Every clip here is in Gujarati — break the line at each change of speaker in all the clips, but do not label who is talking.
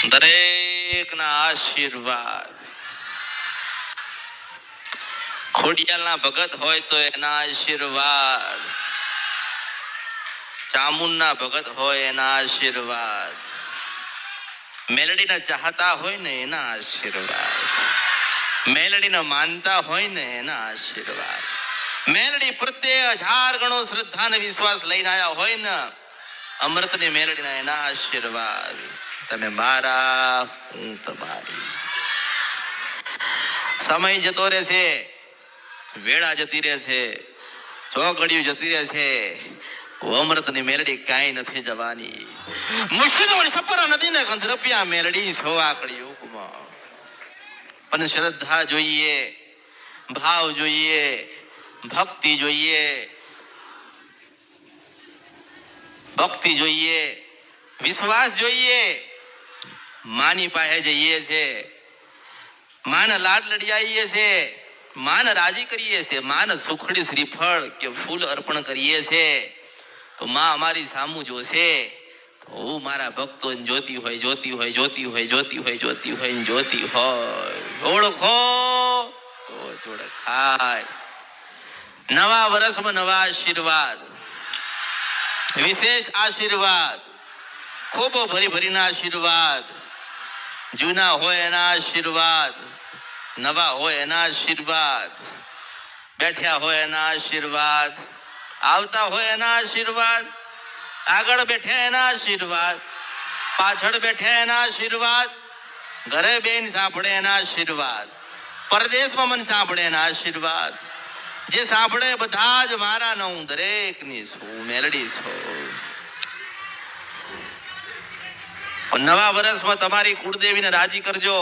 દરેકના આશીર્વાદ. ખોડિયાલના ભગત હોય તો એના આશીર્વાદ, ચામુંડના ભગત હોય એના આશીર્વાદ, મેલડીના ચાહતા હોય ને એના આશીર્વાદ, મેલડીના માનતા હોય ને એના આશીર્વાદ, મેલડી પ્રત્યે 1000 ગણો શ્રદ્ધા અને વિશ્વાસ લઈને આવ્યા હોય ને અમૃતની મેલડીના એના આશીર્વાદ. તમે મારા, હું તમારી. સમય જતો રહેશે, વેળા જતી રહેશે, ચોઘડિયું જતી રહેશે, અમૃતની મેલડી ક્યાંય નથી જવાની. મુર્શિદોની સપરા નદીને ગંધરપિયા મેલડી છો આકડી યુગમાં. પણ શ્રદ્ધા જોઈએ, ભાવ જોઈએ, ભક્તિ જોઈએ, ભક્તિ જોઈએ, વિશ્વાસ જોઈએ. માની પાસે જઈએ છે, માને લાડ લડિયાઈએ છે, માને રાજી કરીએ છે, માને સુખડી શ્રીફળ કે ફૂલ અર્પણ કરીએ છે તો માં અમારી સામું જોશે. હું મારા ભક્તો જોતી હોય, જોતી હોય, જોતી હોય, જોતી હોય, જોતી હોય, જોતી હોય. ઓળખો તો જોડખાય. નવા વર્ષમાં નવા આશીર્વાદ, વિશેષ આશીર્વાદ, ખૂબ ભરી ભરીના આશીર્વાદ. જૂના હોય એના આશીર્વાદ, નવા હોય એના આશીર્વાદ, બેઠ્યા હોય એના આશીર્વાદ, આવતા હોય એના આશીર્વાદ, આગળ બેઠ્યા એના આશીર્વાદ, પાછળ બેઠ્યા એના આશીર્વાદ, ઘરે બેન સાંભળે એના આશીર્વાદ, પરદેશમાં મન સાંભળે એના આશીર્વાદ. જે સાંભળે બધા જ મારા ન, હું દરેકની છું, મેલડી છું. નવા વર્ષમાં તમારી કુળદેવીને રાજી કરજો,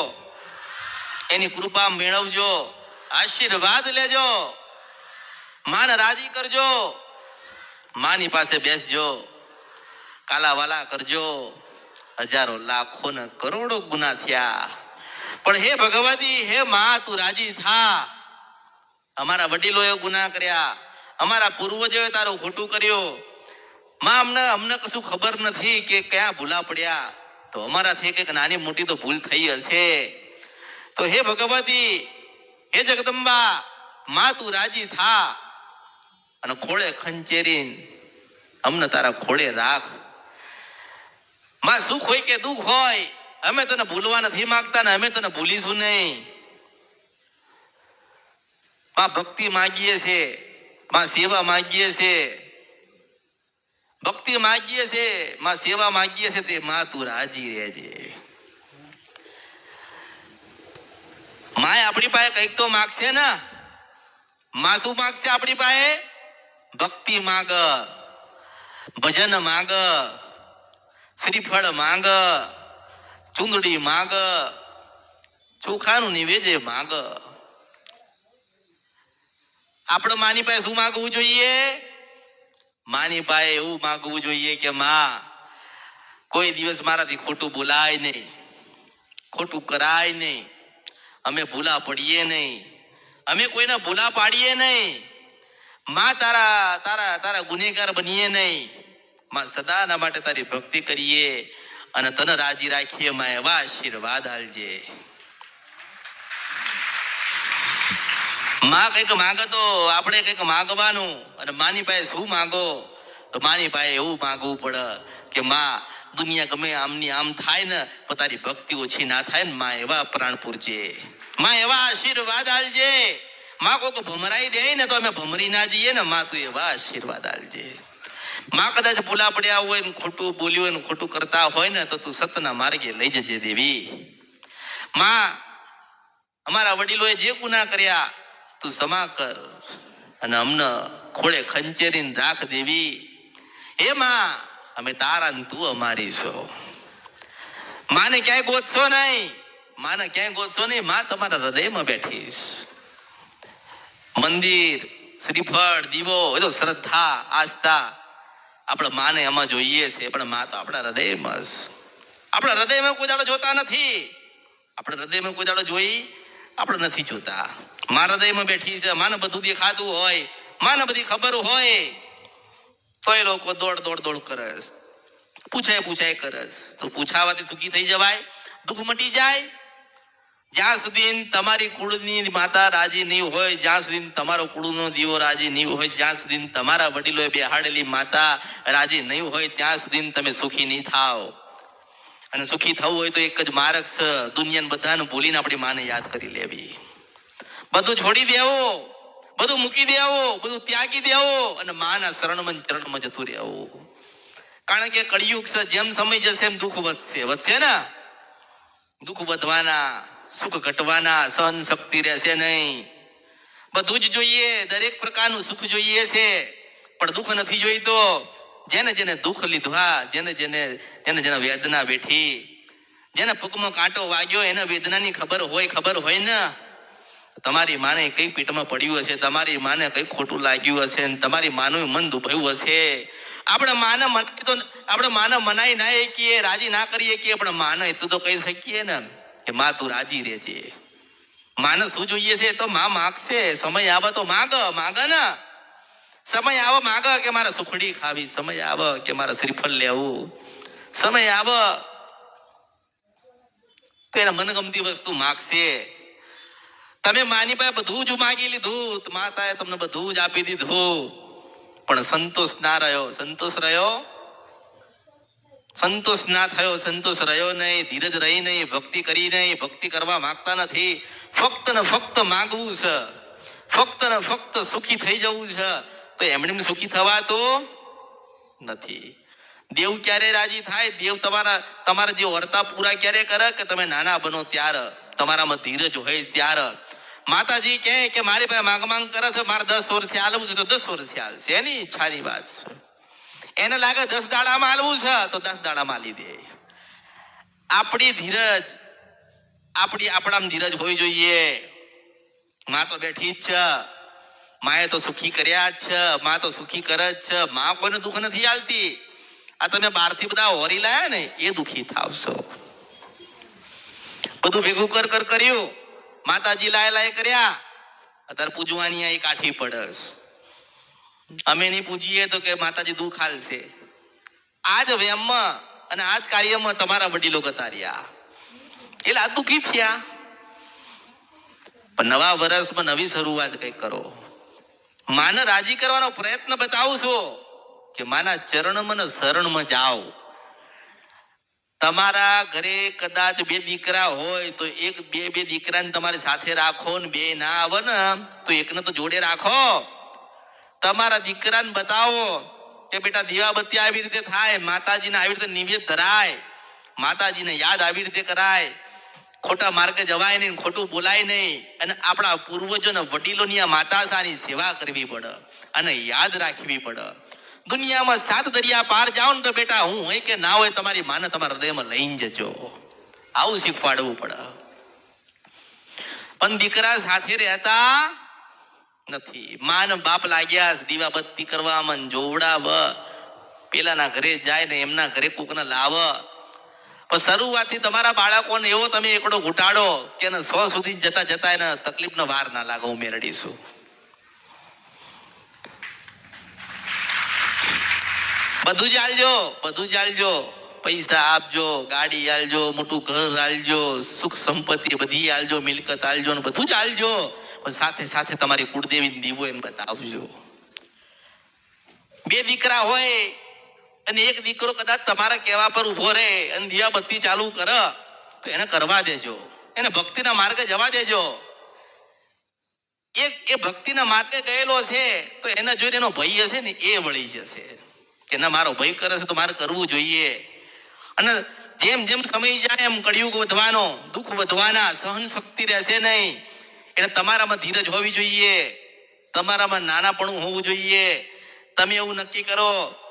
એની કૃપા મેળવજો, આશીર્વાદ લેજો, માને રાજી કરજો, માની પાસે બેસજો, કાલાવાલા કરજો. હજારો લાખો ને કરોડો ગુના થયા, પણ હે ભગવતી, હે માં, તું રાજી થા. અમારા વડીલોએ ગુના કર્યા, અમારા પૂર્વજોએ તારું ખોટું કર્યું. માં, અમને કશું ખબર નથી કે ક્યાં ભૂલા પડ્યા, તો અમારાથી કંઈક નાની મોટી તો ભૂલ થઈ હશે. તો હે ભગવતી, હે જગદંબા, માં તું રાજી થા અને ખોળે ખંચેરીને અમને તારા ખોળે રાખ. માં, સુખ હોય કે દુઃખ હોય, અમે તને ભૂલવા નથી માંગતા ને અમે તને ભૂલીશું નહીં. માં, ભક્તિ માગીએ છે, માં સેવા માગીએ છે, ભક્તિ માગીએ છે, માં સેવા માગીએ છે, તે માં તું રાજી રહેજે. માય આપણી પાસે કંઈક તો માગશે ને. માં શું માગશે આપણી પાસે? ભક્તિ માગ, ભજન માગ, શ્રીફળ માગ, ચુંદડી માગ, ચોખાનું નિવેદ્ય માગ. આપણે માની પાસે શું માગવું જોઈએ? માની પાસે એવું માગવું જોઈએ કે માં, કોઈ દિવસ મારાથી ખોટું બોલાય નહીં, ખોટું કરાય નહીં, અમે ભૂલા પડીએ નહીં, અમે કોઈને ભૂલા પાડીએ નહીં. માં, તારા તારા તારા ગુનેગાર બનીએ નહીં. માં, સદાના માટે તારી ભક્તિ કરીએ અને તને રાજી રાખીએ. માં, એવા આશીર્વાદ આલજે. માં કંઈક માગે તો આપણે કંઈક માગવાનું. અને માની પાસે શું માગો? તો માની પાસે એવું માગવું પડે કે માં, દુનિયા ગમે આમની આમ થાય ને, પણ તારી ભક્તિ ઓછી ના થાય ને. માં, એવા પ્રાણ પૂરજે. માં, એવા આશીર્વાદ આલજે. માં, કોઈક ભમરાઈ દે ને તો અમે ભમરી ના જઈએ ને. માં, તું એવા આશીર્વાદ આલજે. માં, કદાચ ભૂલા પડ્યા હોય ને, ખોટું બોલ્યું હોય ને, ખોટું કરતા હોય ને, તો તું સતના માર્ગે લઈ જજે દેવી. માં, અમારા વડીલોએ જે ગુના કર્યા તું ક્ષમા કર અને અમને ખોળે ખંચેરીને રાખ દેવી. હે માં, અમે તારા ને તું અમારી છો. માને ક્યાંય ગોતશો નહીં, માને ક્યાંય ગોતશો નહીં. માં, તમારા હૃદયમાં બેઠીશ. મંદિર, શ્રીફળ, દીવો, એ તો શ્રદ્ધા, આસ્થા આપણે માને એમાં જોઈએ છે, પણ માં તો આપણા હૃદયમાં જ. આપણા હૃદયમાં કોઈ દાડો જોતા નથી. આપણે હૃદયમાં કોઈ દાડો જોઈ આપણે નથી જોતા. મારા હૃદયમાં બેઠી છે. માને બધું દેખાતું હોય, માને બધી ખબર હોય, તો એ લોકો દોડ દોડ દોડ કરે, પૂછાય પૂછાય કરે. તો પૂછાવાથી સુખી થઈ જવાય? દુઃખ મટી જાય? જ્યાં સુધી તમારી કુળની માતા રાજી નહીં હોય, જ્યાં સુધી તમારો કુળનો દીવો રાજી નહીં હોય, જ્યાં સુધી તમારા વડીલોએ બેહાડેલી માતા રાજી નહીં હોય, ત્યાં સુધી તમે સુખી નહીં થાવ. અને સુખી થવું હોય તો એક જ માર્ગ છે, દુનિયાને બધાને ભૂલીને આપણી માને યાદ કરી લેવી. બધું છોડી દેવું, બધું મૂકી દેવું, બધું ત્યાગી દેવું અને માના શરણમાં ચરણમાં જતું રહેવું. કારણ કે કળિયુગ છે, જેમ સમય જશે એમ દુઃખ વધશે ને. દુઃખ વધવાના, સુખ ઘટવાના, સહન શક્તિ રહેશે નહીં. બધું જ જોઈએ, દરેક પ્રકારનું સુખ જોઈએ છે, પણ દુઃખ નથી જોઈતો. જેને જેને દુઃખ લીધા, જેને જેને વેદના બેઠી, જેને પગમાં કાંટો વાગ્યો, એને વેદનાની ખબર હોય ને. તમારી માને કઈ પીઠમાં પડ્યું હશે, તમારી માને કઈ ખોટું લાગ્યું હશે, તમારી માનું મન દુભાયું હશે. આપણે માને મનાઈ ના શકીએ, રાજી ના કરીએ કે આપણે માને એટલું તો કહી શકીએ ને કે માં તું રાજી રહેજે. માને શું જોઈએ છે તો માં માગશે. સમય આવે તો માગ ને. સમય આવે માગ કે મારે સુખડી ખાવી, સમય આવે કે મારે શ્રીફળ લેવું, સમય આવે તો એને મનગમતી વસ્તુ માગશે. તમે માની પાસે બધું જ માગી લીધું, માતાએ તમને બધું જ આપી દીધું, પણ સંતોષ ના રહ્યો. સંતોષ ના થયો, સંતોષ રહ્યો નહીં, ધીરજ રહી નહીં, ભક્તિ કરી નહીં, ભક્તિ કરવા માંગતા નથી. ફક્ત ને ફક્ત માગવું છે, ફક્ત ને ફક્ત સુખી થઈ જવું છે. તો એમણે સુખી થવાતું નથી. દેવ ક્યારે રાજી થાય? દેવ તમારા જે વર્તા પૂરા ક્યારે કરે? કે તમે નાના બનો ત્યારે, તમારામાં ધીરજ હોય ત્યારે. માતાજી કે મારી પાસે માંગ કરે છે, મારે 10 વર્ષે હાલવું છે તો 10 વર્ષે હાલશે. એની ઈચ્છાની વાત છે. એને લાગે 10 દાડામાં હાલવું છે તો 10 દાડામાં હાલી દે. આપણી ધીરજ, આપણામાં ધીરજ હોવી જોઈએ. માં તો બેઠી જ છે, માએ તો સુખી કર્યા જ છે, માં તો સુખી કરે જ છે. માં કોઈને દુઃખ નથી આલતી. આ તમે બહારથી બધા હોરી લાયા ને એ દુઃખી થાવશો. બધું ભેગું કર્યું, માતાજી લાય કર્યા, અત્યારે પૂજવાની આ કાઠી પડસ. અમે નહીં પૂજીએ તો કે માતાજી દુઃખ આલશે. આજ વેમમાં અને આજ કાર્યમાં તમારા વડીલો ગતા રહ્યા, એટલે આ દુઃખી થયા. પણ નવા વર્ષમાં નવી શરૂઆત કઈ કરો. માને રાજી કરવાનો પ્રયત્ન બતાવું છું કે માના ચરણમાં ને શરણમાં જાઓ. તમારા ઘરે કદાચ 2 દીકરા હોય તો બે દીકરાને તમારી સાથે રાખો, ને 2 ના આવે ને તો એકને તો જોડે રાખો. તમારા દીકરાને બતાવો કે બેટા દીવાબત્તી આવી રીતે થાય, માતાજીને આવી રીતે નિવેદ ધરાય, માતાજીને યાદ આવી રીતે કરાય. ખોટા માર્ગે જવાય નહીં, ખોટું બોલાય નહીં. અને આપણા પૂર્વજોના વડીલોની આ માતાસાની સેવા કરવી પડે અને યાદ રાખવી પડે. દુનિયામાં 7 દરિયા પાર જાઓ ને તો બેટા હું હોય કે ના હોય, તમારી માને તમારા હૃદયમાં લઈને જજો. આવું શીખવાડવું પડે. પણ દીકરા સાથે રહેતા નથી. માન બાપ લાગ્યા દીવાબત્તી કરવામાં, જોવડાવ, પેલાના ઘરે જાય ને એમના ઘરે કોકને લાવ. પણ શરૂઆતથી તમારા બાળકોને એવો તમે એકડો ઘૂંટાડો કે 100 સુધી જતા એને તકલીફનો વાર ના લાગે. હું મેળવીશું. બધું જ આલજો, પૈસા આપજો, ગાડી આલજો, મોટું ઘર આલજો, સુખ સંપત્તિ બધી આલજો, મિલકત આલજો, ને બધું જ આલજો. પણ સાથે સાથે તમારી કુળદેવી દીવો એમ બતાવજો. 2 દીકરા હોય અને 1 દીકરો કદાચ તમારા કહેવા પર ઉભો રહે અને દીવાબત્તી ચાલુ કરે તો એને કરવા દેજો, એને ભક્તિના માર્ગે જવા દેજો. એ ભક્તિના માર્ગે ગયેલો છે તો એને જોઈને એનો ભય હશે ને એ વળી જશે કે ના, મારો ભય કરે છે તો મારે કરવું જોઈએ. અને જેમ જેમ સમય જાય એમ કળિયુગ વધવાનો, દુઃખ વધવાના, સહન શક્તિ રહેશે નહીં. એટલે તમારામાં ધીરજ હોવી જોઈએ, તમારામાં નાનાપણું હોવું જોઈએ. તમે એવું નક્કી કરો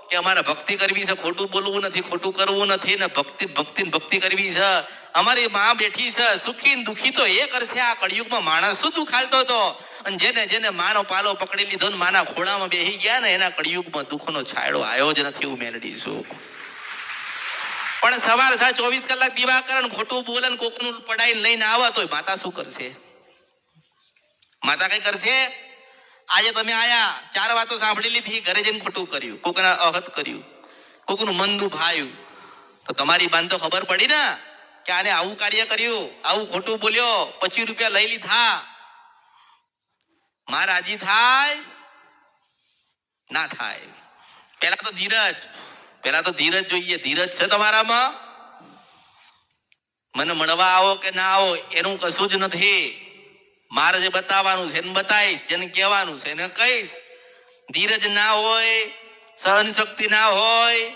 કે અમારે ભક્તિ કરવી છે, ખોટું બોલવું નથી, ખોટું કરવું નથી, ને ભક્તિ કરવી છે. અમારી માં બેઠી છે, સુખી ને દુઃખી તો એ કરશે. આ કળિયુગમાં માણસ શું દુઃખ હાલતો હતો, અને જેને માનો પાલો પકડી લીધો ને માના ખોળામાં બેસી ગયા ને એના કળિયુગમાં દુઃખનો છાંયડો આવ્યો જ નથી. હું મેળવીશું. પણ સવાર 24 કલાક દીવા કરે ને ખોટું બોલે ને કોકનું પડાઈને લઈને આવે તો માતા શું કરશે? માતા કઈ કરશે? આજે તમે આયા, 4 વાતો સાંભળી લીધી, ઘરે જઈને ખોટું કર્યું, કોકના અહત કર્યું, કોકનું મન દુભાયું, તો તમારી બાન તો ખબર પડી ને કે આને આવું કાર્ય કર્યું, આવું ખોટું બોલ્યો, 25 રૂપિયા લઈ લીધા, માં રાજી થાય ના થાય? પેલા તો ધીરજ જોઈએ. ધીરજ છે તમારામાં? મને મળવા આવો કે ના આવો એનું કશું જ નથી. મારે જે બતાવવાનું છે એને બતાવીશ, જેને કહેવાનું છે એને કહીશ. ધીરજ ના હોય, સહન શક્તિ ના હોય,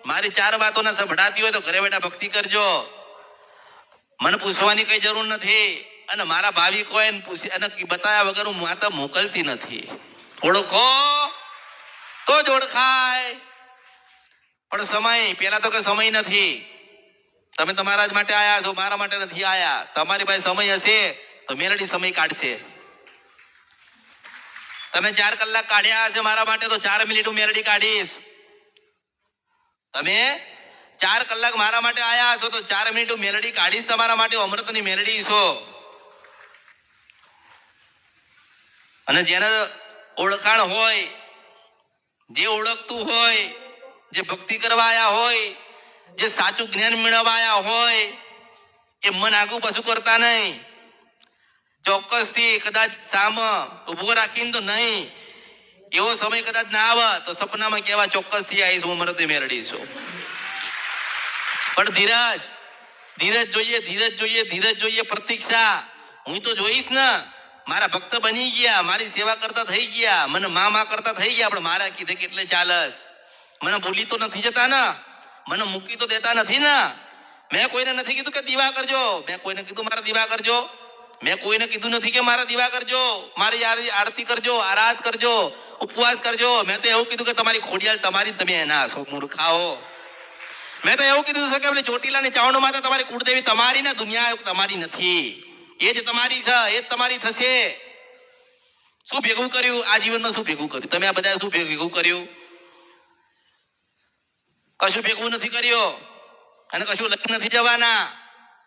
મારી 4 વાતો ના સંભળાતી હોય તો ઘરે બેઠા ભક્તિ કરજો. મને પૂછવાની કઈ જરૂર નથી. અને મારા ભાવિકો એને પૂછી અને બતાવ્યા વગર હું માતા મોકલતી નથી. ઓળખો તો જ ઓળખાય. પણ સમય, પેલા તો કે સમય નથી. તમે તમારા જ માટે આયા છો, મારા માટે નથી આયા. તમારી પાસે સમય હશે તો મેલડી સમય કાઢશે. તમે 4 કલાક કાઢ્યા હશે મારા માટે તો 4 મિનિટ હું મેલડી કાઢીશ. તમે 4 કલાક મારા માટે આયા હશો તો 4 મિનિટ હું મેલડી કાઢીશ. તમારા માટે અમૃતની મેલડી છો. અને જેને ઓળખાણ હોય, જે ઓળખતું હોય, જે ભક્તિ કરવા આયા હોય, જે સાચું જ્ઞાન મેળવવા આયા હોય, એ મન આગું પાછું કરતા નહીં. ચોક્કસથી કદાચ સામ ઉભો રાખીને તો નહીં, એવો સમય કદાચ ના આવે તો સપનામાં કેવા ચોક્કસથી આવીશ હું અમૃતની મેલડી છું. પણ ધીરજ જોઈએ. પ્રતીક્ષા. હું તો જોઈશ ને. મારા ભક્ત બની ગયા, મારી સેવા કરતા થઈ ગયા, મને મા કરતા થઈ ગયા, પણ મારા કીધે કેટલે ચાલસ? મને ભૂલી તો નથી જતા ને? મને મૂકી તો દેતા નથી ને? મેં કોઈને નથી કીધું કે દીવા કરજો. મેં કોઈને કીધું મારા દીવા કરજો? મેં કોઈને કીધું નથી કે મારા દીવા કરજો, મારી આરતી કરજો, આરાધ કરજો, ઉપવાસ કરજો. મેં તો એવું કીધું કે તમારી ખોડિયાલ તમારી, તમે એના છો મૂર્ખાઓ. મેં તો એવું કીધું છે કે આપણે ચોટીલાની ચાવણો માતા તમારી કુળદેવી તમારી ને, દુનિયા તમારી નથી. એ જ તમારી છે, એ જ તમારી થશે. શું ભેગું કર્યું આ જીવનમાં? શું ભેગું કર્યું તમે? આ બધા શું ભેગું કર્યું? કશું ભેગું નથી કર્યું. અને કશું લઈ નથી જવાના.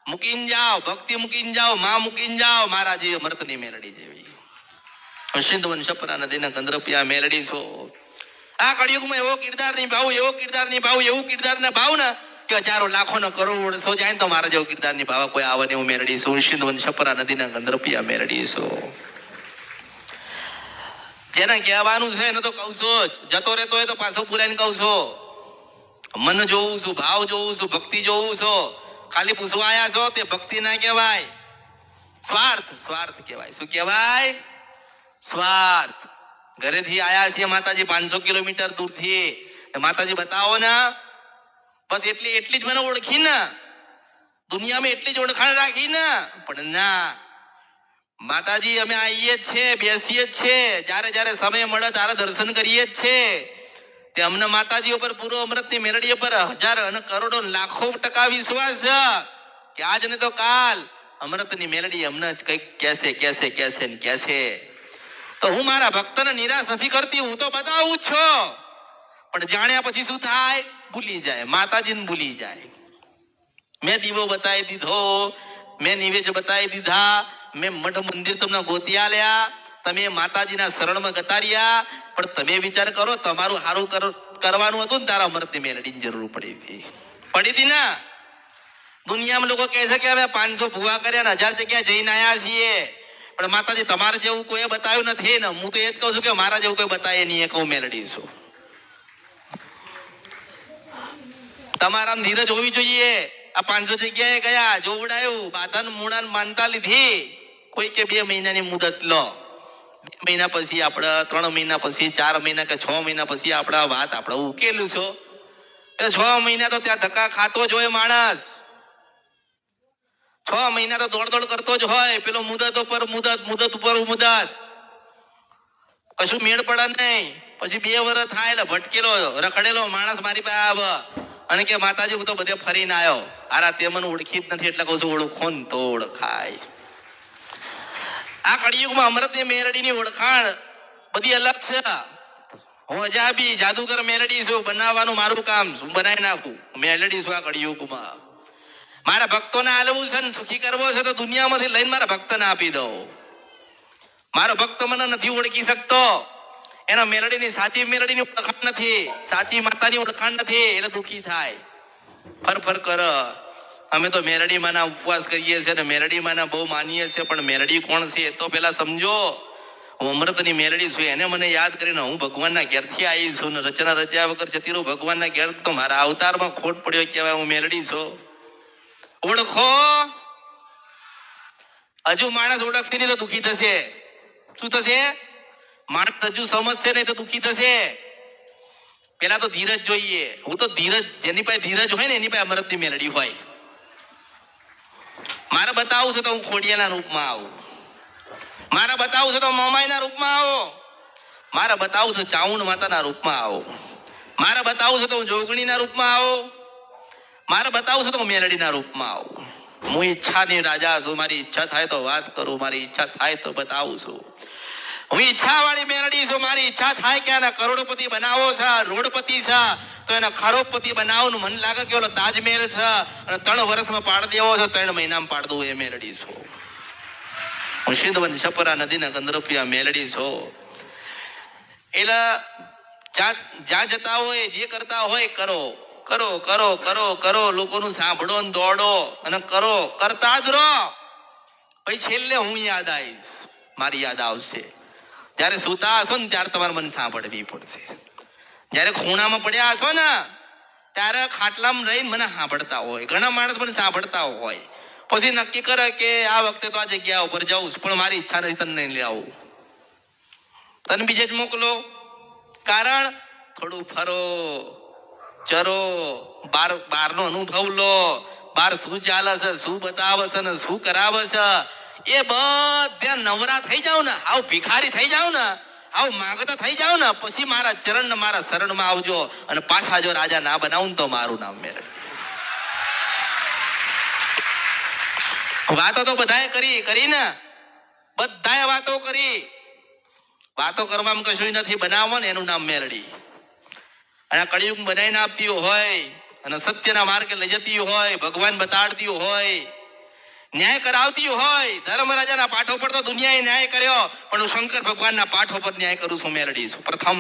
મૂકીને જાઓ, ભક્તિ મૂકીને જાઓ, માં મૂકીને જાઓ. મારા જેવી અમૃતની મેલડી જેવી સિંધ વંશપરા નદીના ગંદ્રપિયા મેલડી છો. આ કળિયુગમાં એવો કિરદાર નિભાવું, એવું કિરદાર ને ભાવ ને કે હજારો લાખો ને કરોડ સો જાય તો મારા જેવો કિરદાર નિભાવવા કોઈ આવે ને હું મેલડી છું. સિંધ વંશપરા નદીના ગંદ્રપિયા મેલડી છો. જેને કહેવાનું છે એને તો કહું છું જ. જતો રહેતો હોય તો પાછો પુરાઈને કહું છું. મન જોઉં છું, ભાવ જોઉં છું, ભક્તિ જોઉં છું. ખાલી પૂછવા આયા છો તે ભક્તિ ના કહેવાય, સ્વાર્થ કહેવાય. શું કહેવાય? સ્વાર્થ. ઘરેથી આયા છીએ માતાજી 500 કિલોમીટર દૂરથી, માતાજી બતાવો ને. બસ એટલી જ મને ઓળખી ને, દુનિયામાં એટલી જ ઓળખાણ રાખી ને. પણ ના, માતાજી અમે આવીએ જ છે, બેસીએ જ છે, જ્યારે સમય મળે ત્યારે દર્શન કરીએ જ છે. તે અમને માતાજી ઉપર, પૂરો અમૃતની મેલડી ઉપર હજાર અને કરોડો લાખો ટકા વિશ્વાસ છે કે આજ ને તો કાલ અમૃતની મેલડી અમને કઈક કહેશે. તો હું મારા ભક્તને નિરાશ નથી કરતી, હું તો બતાવું છું. પણ જાણ્યા પછી શું થાય? ભૂલી જાય, માતાજીને ભૂલી જાય. મેં દીવો બતાવી દીધો, મેં નિવેદ્ય બતાવી દીધા, મેં મઠ મંદિર તમને ગોતી આલ્યા, તમે માતાજીના શરણમાં ગતા રહ્યા. પણ તમે વિચાર કરો, તમારું સારું કરવાનું હતું ને તારા અમૃતની મેલડીની જરૂર પડી હતી ને. દુનિયામાં લોકો કહે છે કે અમે 500 ભૂવા કર્યા ને 1000 જગ્યા જઈને આયા છીએ. પણ માતાજી તમારે જેવું કોઈ બતાવ્યું નથી ને. હું તો એ જ કહું છું કે મારા જેવું કોઈ બતાવે નહીં, એક હું મેલડી છું. તમારા ધીરજ હોવી જોઈએ. આ 500 જગ્યાએ ગયા, જોવડાયું, બાધન મૂળાન માનતા લીધી. કોઈ કે 2 મહિનાની મુદત લો, 2 મહિના પછી આપણે 3 મહિના પછી 4 મહિના કે 6 મહિના પછી આપણા વાત આપણે ઉકેલું છો. એટલે 6 મહિના તો ત્યાં ધક્કા ખાતો જ હોય માણસ. 6 મહિના તો દોડ કરતો જ હોય. પેલો મુદત ઉપર મુદત, કશું મેળ પડે નહીં. પછી 2 વર્ષ થાય એટલે ભટકેલો રખડેલો માણસ મારી પાસે આવે અને કે માતાજી હું તો બધે ફરીને આવ્યો. આરા તે મને ઓળખી જ નથી, એટલે કહું છું ઓળખો ને તો ઓળખાય. આ કળિયુગમાં અમૃતની મેલડીની ઓળખાણ બધી અલગ છે. હું અજાબી જાદુગર મેલડી છું, બનાવવાનું મારું કામ, બનાવી નાખું મેલડી છું. આ કળિયુગમાં મારા ભક્તોને આલવું છે ને સુખી કરવો છે તો દુનિયામાંથી લઈને મારા ભક્તને આપી દઉં. મારો ભક્ત મને નથી ઓળખી શકતો, એના મેલડીની સાચી મેલડીની ઓળખાણ નથી, સાચી માતાની ઓળખાણ નથી, એટલે દુખી થાય, ફર કર. અમે તો મેરડીમાંના ઉપવાસ કરીએ છીએ અને મેરડીમાંના બહુ માનીએ છીએ, પણ મેરડી કોણ છે એ તો પેલા સમજો. હું અમૃતની મેરડી છું, એને મને યાદ કરીને હું ભગવાનના ઘેરથી આવી છું ને રચના રચ્યા વગર જતી રહું ભગવાનના ઘેર તો મારા અવતારમાં ખોટ પડ્યો કહેવાય. હું મેરડી છું. ઓળખો. હજુ માણસ ઓળખશે નહીં તો દુઃખી થશે. શું થશે? માણસ હજુ સમજશે નહીં તો દુઃખી થશે. પેલા તો ધીરજ જોઈએ. હું તો ધીરજ, જેની પાસે ધીરજ હોય ને એની પાસે અમૃતની મેલડી હોય. મારે બતાવું છે તો હું ખોડિયાના રૂપમાં આવું, મારે બતાવું છે તો મોમાઈના રૂપમાં આવો, મારે બતાવું છે ચાઉંડ માતાના રૂપમાં આવો, મારે બતાવું છે તો હું જોગણીના રૂપમાં આવો, મારે બતાવું છે તો હું મેલડીના રૂપમાં આવું. હું ઈચ્છાની રાજા છું. મારી ઈચ્છા થાય તો વાત કરું, મારી ઈચ્છા થાય તો બતાવું છું. હું ઈચ્છા વાળી મેલડી છું. મારી ઈચ્છા થાય કે આના કરોડપતિ બનાવો છે, રોડપતિ છે, તો એના ખરોડપતિ બનાવવાનું મન લાગે કે ઓલો તાજમહેલ છે અને 3 વર્ષમાં પાડ દેવો છે, 3 મહિનામાં પાડ દઉં એ મેલડી છું. હું સિંધવન છપરા નદીના ગંધર્પિયા મેલડી છું. એટલે જ્યાં જતા હોય જે કરતા હોય કરો કરો કરો કરો કરો, લોકોનું સાંભળો ને દોડો અને કરો, કરતા જ રહો. પછી છેલ્લે હું યાદ આવીશ, મારી યાદ આવશે. જ્યારે સુતા હશો ને ત્યારે તમારે મને સાંભળવી પડશે. જ્યારે ખૂણામાં પડ્યા હશો ને ત્યારે ખાટલામાં રહીને મને સાંભળતા હોય. ઘણા માણસ મને સાંભળતા હોય, પછી નક્કી કરે કે આ વખતે તો આ જગ્યા ઉપર જવું, પણ મારી ઈચ્છા નથી તને નહીં લઈ આવું, તને બીજે જ મોકલો. કારણ થોડું ફરો, ચરો, બારનો અનુભવ લો. બાર શું ચાલે છે, શું બતાવે છે ને શું કરાવે છે, એ બધા નવરા થઈ જાવ ને, આવ ભિખારી થઈ જાવ ને, આવ માગતા થઈ જાવ ને, પછી મારા ચરણ ને મારા શરણમાં આવજો. અને પાછા જો રાજા ના બનાવું તો મારું નામ મેળવી. વાતો તો બધાએ કરી ને, બધાએ વાતો કરી. વાતો કરવામાં કશું નથી, બનાવો ને એનું નામ મેલડી. અને કળિયુગ બનાવીને આપતી હોય અને સત્યના માર્ગે લઈ જતી હોય, ભગવાન બતાડતી હોય, ન્યાય કરાવતી હોય. ધર્મરાજાના પાઠો પર તો દુનિયાએ ન્યાય કર્યો, પણ હું શંકર ભગવાનના પાઠો પર ન્યાય કરું છું. મેલડી છું. પ્રથમ